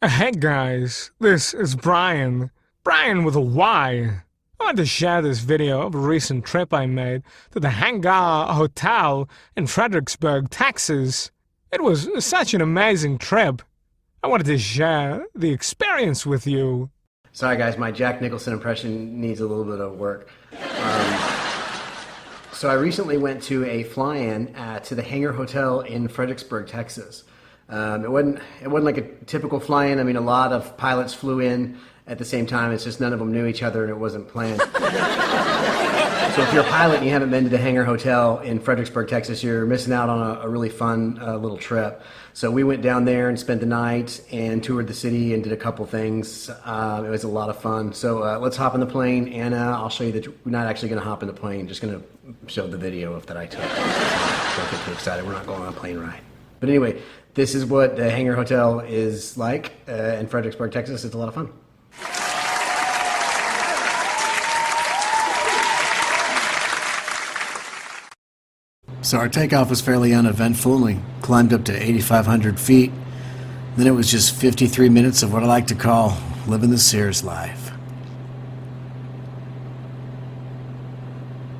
Hey guys, this is Brian. Brian with a Y. I want to share this video of a recent trip I made to the Hangar Hotel in Fredericksburg, Texas. It was such an amazing trip. I wanted to share the experience with you. Sorry guys, my Jack Nicholson impression needs a little bit of work. So I recently went to a fly-in to the Hangar Hotel in Fredericksburg, Texas. It wasn't like a typical fly-in. I mean, a lot of pilots flew in at the same time. It's just none of them knew each other and it wasn't planned. So if you're a pilot and you haven't been to the Hangar Hotel in Fredericksburg, Texas, you're missing out on a really fun little trip. So we went down there and spent the night and toured the city and did a couple things. It was a lot of fun. So let's hop in the plane, and I'll show you that we're not actually going to hop in the plane, just going to show the video of that I took. So don't get too excited. We're not going on a plane ride. But anyway, this is what the Hangar Hotel is like in Fredericksburg, Texas. It's a lot of fun. So our takeoff was fairly uneventful. We climbed up to 8,500 feet. Then it was just 53 minutes of what I like to call living the Sears life.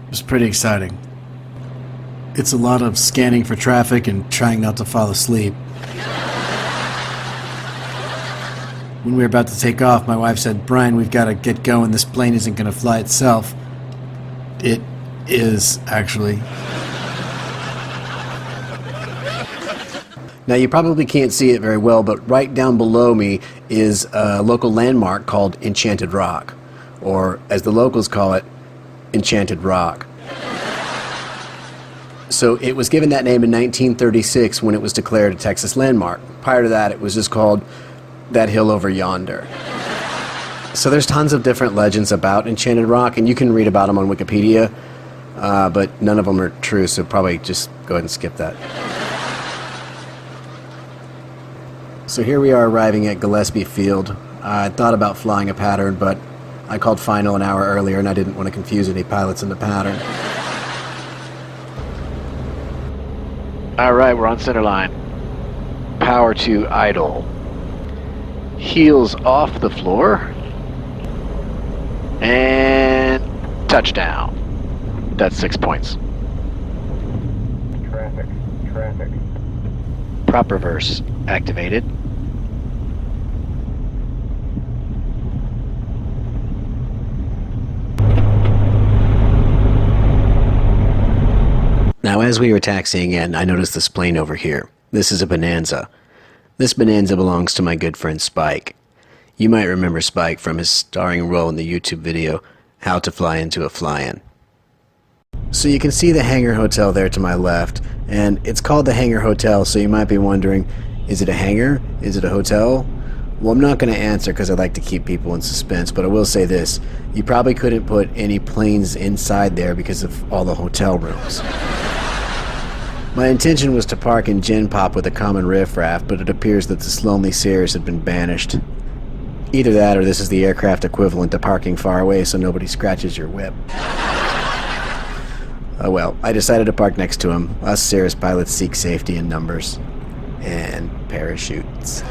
It was pretty exciting. It's a lot of scanning for traffic and trying not to fall asleep. When we were about to take off, my wife said, "Brian, we've got to get going. This plane isn't going to fly itself." It is, actually. Now, you probably can't see it very well, but right down below me is a local landmark called Enchanted Rock, or as the locals call it, Enchanted Rock. So it was given that name in 1936 when it was declared a Texas landmark. Prior to that, it was just called That Hill Over Yonder. So there's tons of different legends about Enchanted Rock, and you can read about them on Wikipedia, but none of them are true, so probably just go ahead and skip that. So here we are arriving at Gillespie Field. I thought about flying a pattern, but I called final an hour earlier and I didn't want to confuse any pilots in the pattern. Alright, we're on center line. Power to idle. Heels off the floor. And touchdown. That's 6 points. Traffic. Prop reverse activated. Now, as we were taxiing in, I noticed this plane over here. This is a Bonanza. This Bonanza belongs to my good friend Spike. You might remember Spike from his starring role in the YouTube video, How to Fly Into a Fly-In. So you can see the Hangar Hotel there to my left, and it's called the Hangar Hotel, so you might be wondering, is it a hangar? Is it a hotel? Well, I'm not going to answer because I like to keep people in suspense, but I will say this. You probably couldn't put any planes inside there because of all the hotel rooms. My intention was to park in Gin Pop with a common riffraff, but it appears that this lonely Sears had been banished. Either that or this is the aircraft equivalent to parking far away so nobody scratches your whip. Oh well, I decided to park next to him. Us Cirrus pilots seek safety in numbers. And parachutes.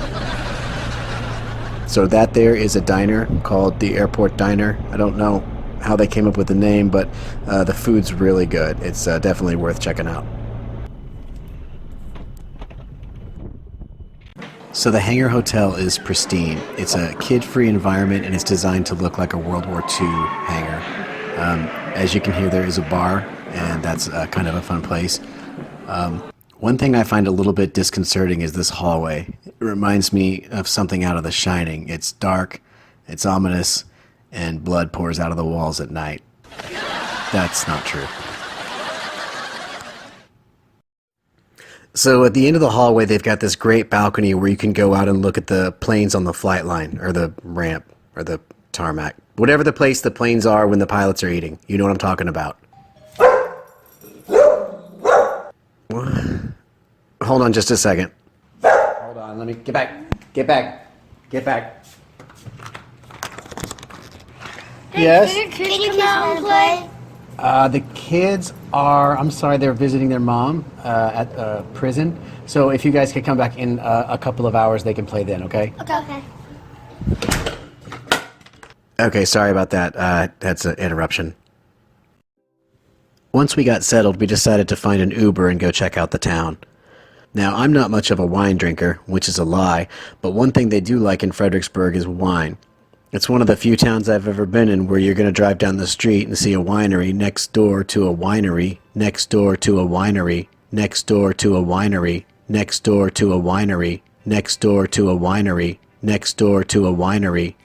So that there is a diner called the Airport Diner. I don't know how they came up with the name, but the food's really good. It's definitely worth checking out. So the Hangar Hotel is pristine. It's a kid-free environment and it's designed to look like a World War II hangar. As you can hear, there is a bar, and that's kind of a fun place. One thing I find a little bit disconcerting is this hallway. It reminds me of something out of The Shining. It's dark, it's ominous, and blood pours out of the walls at night. That's not true. So at the end of the hallway, they've got this great balcony where you can go out and look at the planes on the flight line, or the ramp, or the tarmac. Whatever the place the planes are when the pilots are eating. You know what I'm talking about. Hold on just a second. Hold on, let me get back. Get back. Hey, Yes? Can you come out and play? The kids are, I'm sorry, they're visiting their mom at prison. So if you guys could come back in a couple of hours, they can play then, okay? Okay. Okay, sorry about that. That's an interruption. Once we got settled, we decided to find an Uber and go check out the town. Now, I'm not much of a wine drinker, which is a lie, but one thing they do like in Fredericksburg is wine. It's one of the few towns I've ever been in where you're going to drive down the street and see a winery next door to a winery, next door to a winery, next door to a winery, next door to a winery, next door to a winery, next door to a winery.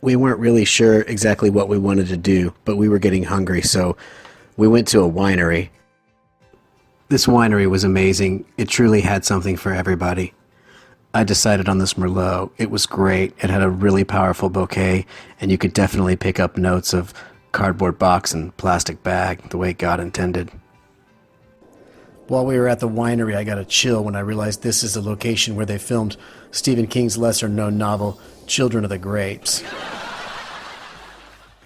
We weren't really sure exactly what we wanted to do, but we were getting hungry, so we went to a winery. This winery was amazing. It truly had something for everybody. I decided on this Merlot. It was great. It had a really powerful bouquet, and you could definitely pick up notes of cardboard box and plastic bag, the way God intended. While we were at the winery, I got a chill when I realized this is the location where they filmed Stephen King's lesser-known novel, Children of the Grapes.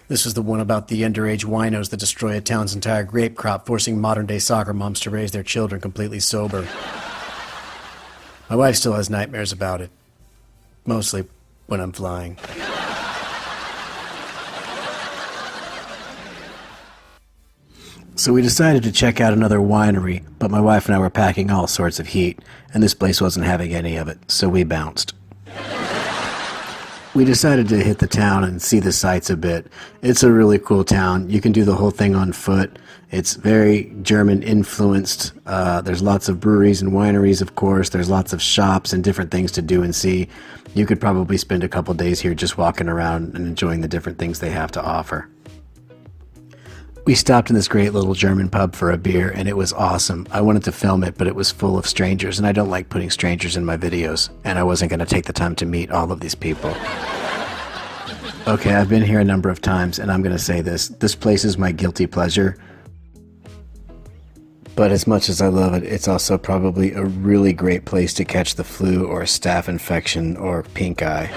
This was the one about the underage winos that destroy a town's entire grape crop, forcing modern-day soccer moms to raise their children completely sober. My wife still has nightmares about it. Mostly when I'm flying. So we decided to check out another winery, but my wife and I were packing all sorts of heat, and this place wasn't having any of it, so we bounced. We decided to hit the town and see the sights a bit. It's a really cool town. You can do the whole thing on foot. It's very German influenced. There's lots of breweries and wineries, of course. There's lots of shops and different things to do and see. You could probably spend a couple days here just walking around and enjoying the different things they have to offer. We stopped in this great little German pub for a beer, and it was awesome. I wanted to film it, but it was full of strangers, and I don't like putting strangers in my videos, and I wasn't going to take the time to meet all of these people. Okay, I've been here a number of times, and I'm going to say this. This place is my guilty pleasure. But as much as I love it, it's also probably a really great place to catch the flu or a staph infection or pink eye.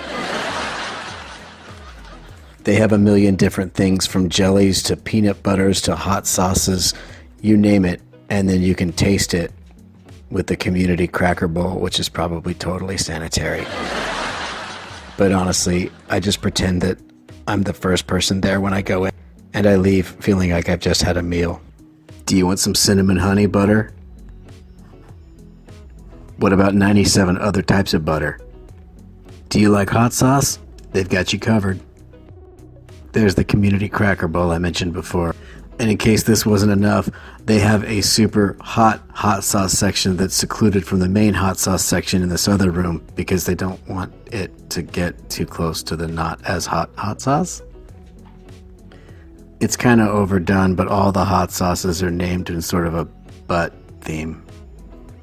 They have a million different things, from jellies to peanut butters to hot sauces, you name it, and then you can taste it with the community cracker bowl, which is probably totally sanitary. But honestly, I just pretend that I'm the first person there when I go in, and I leave feeling like I've just had a meal. Do you want some cinnamon honey butter? What about 97 other types of butter? Do you like hot sauce? They've got you covered. There's the community cracker bowl I mentioned before. And in case this wasn't enough, they have a super hot sauce section that's secluded from the main hot sauce section in this other room because they don't want it to get too close to the not as hot sauce. It's kind of overdone, but all the hot sauces are named in sort of a butt theme.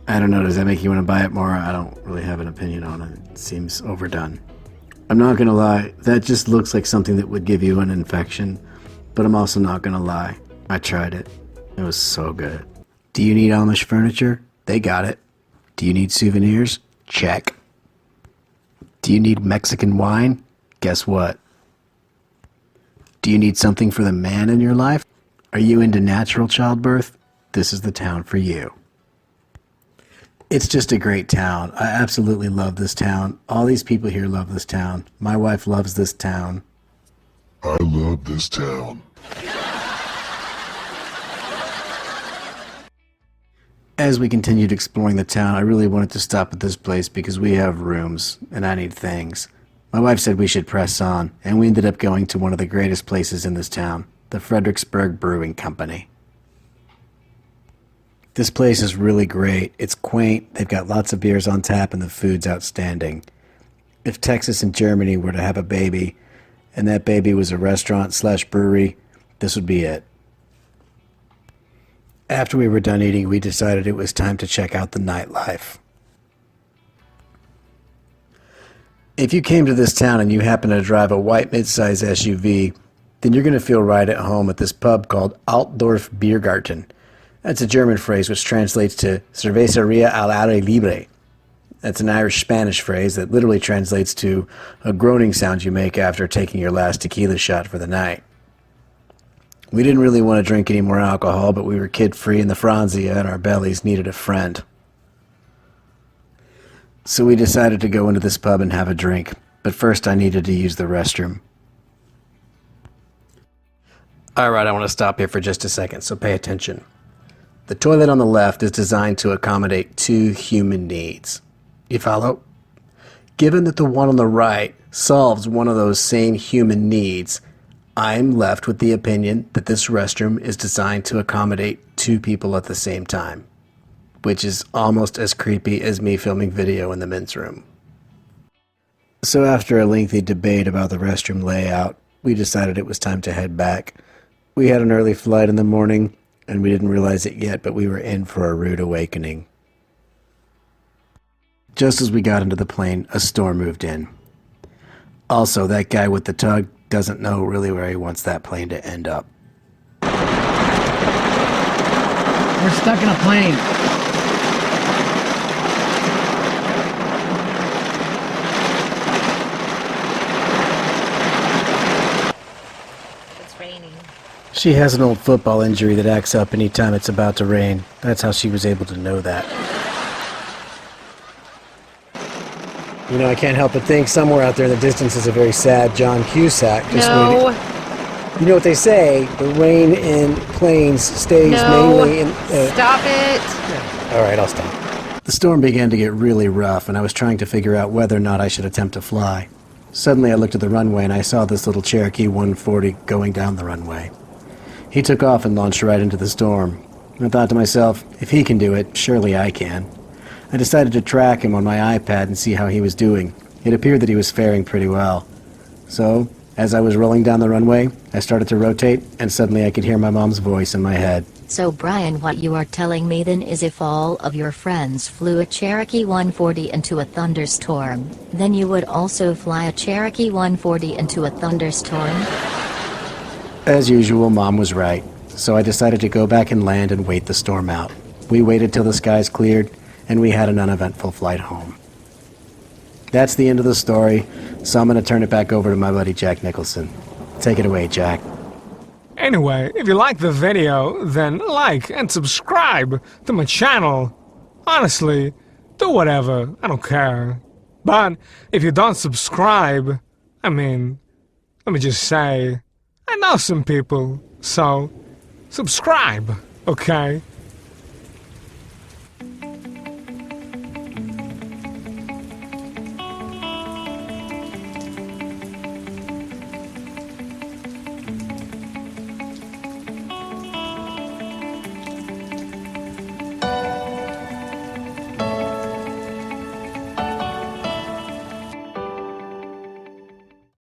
I don't know, does that make you want to buy it more? I don't really have an opinion on it. It seems overdone. I'm not going to lie, that just looks like something that would give you an infection, but I'm also not going to lie. I tried it. It was so good. Do you need Amish furniture? They got it. Do you need souvenirs? Check. Do you need Mexican wine? Guess what? Do you need something for the man in your life? Are you into natural childbirth? This is the town for you. It's just a great town. I absolutely love this town. All these people here love this town. My wife loves this town. I love this town. As we continued exploring the town, I really wanted to stop at this place because we have rooms and I need things. My wife said we should press on, and we ended up going to one of the greatest places in this town, the Fredericksburg Brewing Company. This place is really great. It's quaint, they've got lots of beers on tap, and the food's outstanding. If Texas and Germany were to have a baby, and that baby was a restaurant/brewery, this would be it. After we were done eating, we decided it was time to check out the nightlife. If you came to this town and you happen to drive a white midsize SUV, then you're going to feel right at home at this pub called Altdorf Biergarten. That's a German phrase which translates to Cerveceria al aire libre. That's an Irish-Spanish phrase that literally translates to a groaning sound you make after taking your last tequila shot for the night. We didn't really want to drink any more alcohol, but we were kid-free in the Franzia and our bellies needed a friend. So we decided to go into this pub and have a drink, but first I needed to use the restroom. Alright, I want to stop here for just a second, so pay attention. The toilet on the left is designed to accommodate 2 human needs. You follow? Given that the one on the right solves one of those same human needs, I'm left with the opinion that this restroom is designed to accommodate 2 people at the same time, which is almost as creepy as me filming video in the men's room. So after a lengthy debate about the restroom layout, we decided it was time to head back. We had an early flight in the morning, and we didn't realize it yet, but we were in for a rude awakening. Just as we got into the plane, a storm moved in. Also, that guy with the tug doesn't know really where he wants that plane to end up. We're stuck in a plane. It's raining. She has an old football injury that acts up anytime it's about to rain. That's how she was able to know that. You know, I can't help but think somewhere out there in the distance is a very sad John Cusack. No. You know what they say, the rain in planes stays mainly in... Stop it. Alright, I'll stop. The storm began to get really rough, and I was trying to figure out whether or not I should attempt to fly. Suddenly I looked at the runway and I saw this little Cherokee 140 going down the runway. He took off and launched right into the storm. I thought to myself, if he can do it, surely I can. I decided to track him on my iPad and see how he was doing. It appeared that he was faring pretty well. So, as I was rolling down the runway, I started to rotate, and suddenly I could hear my mom's voice in my head. So Brian, what you are telling me then is if all of your friends flew a Cherokee 140 into a thunderstorm, then you would also fly a Cherokee 140 into a thunderstorm? As usual, Mom was right. So I decided to go back and land and wait the storm out. We waited till the skies cleared, and we had an uneventful flight home. That's the end of the story, so I'm going to turn it back over to my buddy Jack Nicholson. Take it away, Jack. Anyway, if you like the video, then like and subscribe to my channel. Honestly, do whatever, I don't care. But if you don't subscribe, I mean, let me just say, I know some people, so subscribe, okay?